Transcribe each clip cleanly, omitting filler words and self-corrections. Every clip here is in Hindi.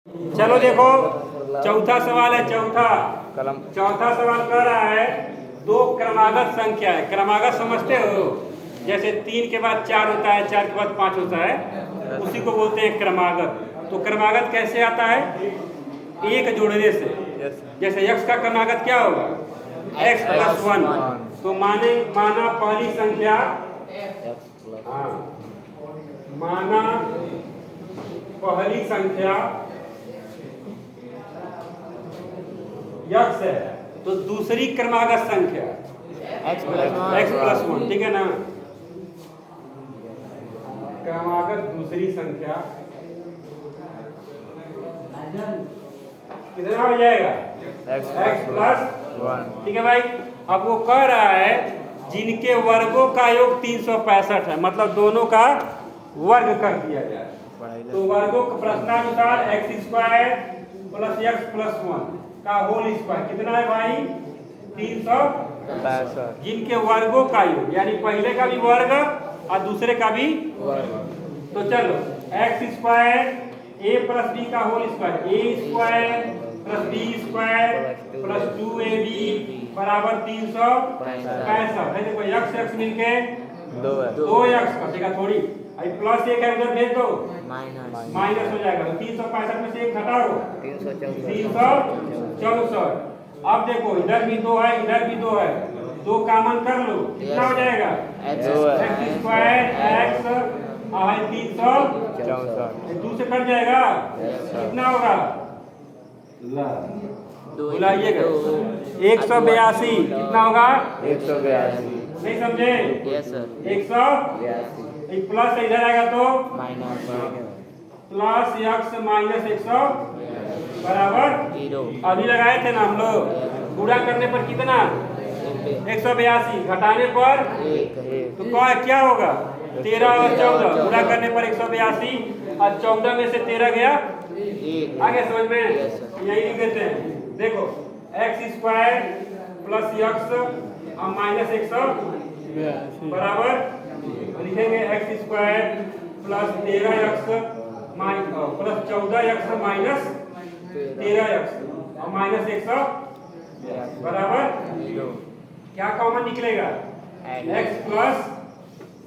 चलो देखो, चौथा सवाल है। चौथा सवाल कह रहा है दो क्रमागत संख्या है। क्रमागत समझते हो? जैसे 3 के बाद 4 होता है, 4 के बाद 5 होता है, उसी को बोलते हैं क्रमागत। तो क्रमागत कैसे आता है? एक जोड़ने से। जैसे x का क्रमागत क्या होगा? x + 1। तो माना पहली संख्या, माना पहली संख्या x है, तो दूसरी क्रमागत संख्या x + 1, ठीक है ना? क्रमागत दूसरी संख्या कितना हो जाएगा? x + 1, ठीक है भाई। अब वो कह रहा है जिनके वर्गों का योग 365 है, मतलब दोनों का वर्ग कर दिया जाए। तो वर्गों के प्रश्नानुसार x² + x + 1 का होल स्क्वायर कितना है भाई? 365। जिनके वर्गों का योग, यानी पहले का भी वर्ग और दूसरे का भी वर्ग। तो चलो x² a + b का whole square, a² + b² + 2ab = 365 है। देखो x मिलके 2x कटेगा थोड़ी, अभी प्लस 1 है, उधर भेज दो, माइनस हो जाएगा। तो 365 में से 1 घटाओ, 364। अब देखो इधर भी 2 है, इधर भी 2 है, 2 कॉमन कर लो, कितना हो जाएगा? x² x 364, 2 से कट जाएगा, कितना होगा? बुलाइएगा 182। कितना होगा? 182। नहीं समझे? 182 प्लस इधर आएगा तो प्लस x - 100 = अभी लगाए थे ना हम लोग। गुणा करने पर कितना? 182, घटाने पर तो क्या होगा? 13 और 14। गुणा करने पर 182 और 14 में से 13 गया, आगे समझ में? यही लिख देते हैं। देखो x² + x और -100 बराबर लिखेंगे x² + 13x + 14x - 13x और -100 बराबर क्या कॉमन निकलेगा? x +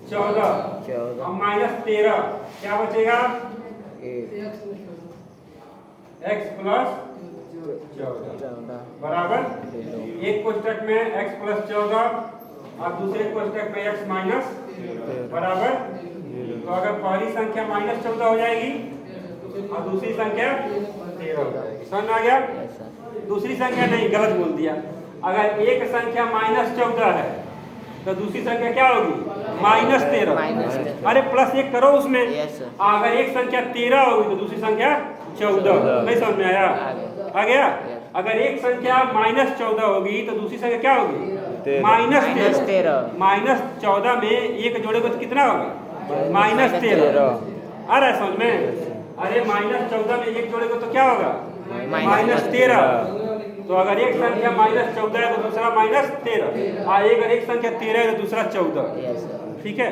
14 और -13, क्या बचेगा? x + 14 बराबर एक कोष्टक में x + 14 और दूसरे कोष्टक में x बराबर। तो अगर पहली संख्या -14 हो जाएगी और दूसरी संख्या 13 हो जाएगी। समझ में आ गया? दूसरी संख्या नहीं, गलत बोल दिया। अगर एक संख्या -14 है तो दूसरी संख्या क्या होगी? -13। अरे +1 करो उसमें। अगर एक संख्या 13 होगी तो दूसरी संख्या 14। नहीं समझ में आया? आ गया? अगर एक संख्या -14 होगी तो दूसरी संख्या क्या होगी? -13। -14 में एक जोड़ेगा तो कितना होगा? -13। आ रहा है समझ में? अरे -14 में एक जोड़ेगा तो क्या होगा? -13। तो अगर एक संख्या -14 है तो दूसरा -13, अगर एक संख्या 13 है तो दूसरा 14। ठीक है।